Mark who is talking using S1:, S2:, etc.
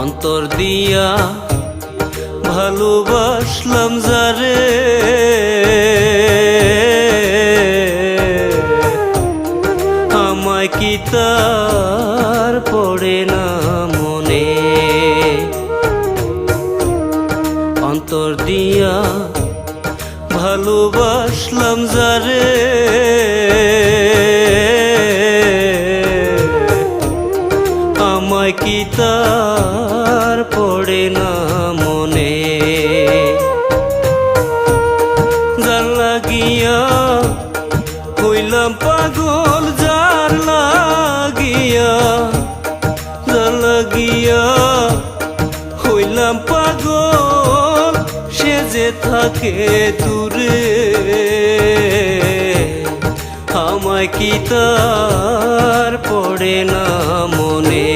S1: অন্তর দিয়া ভালোবাসলাম যারে, আমায় কি তার পড়ে না মনে। অন্তর দিয়া ভালোবাসলাম যারে, আমায় কি তার পড়ে না মনে। যার লাগিয়া হইলাম পাগল, যার লাগিয়া, যার লাগিয়া হইলাম পাগল, সে যে থাকে দূরে, আমায় কি তার পড়ে না মনে।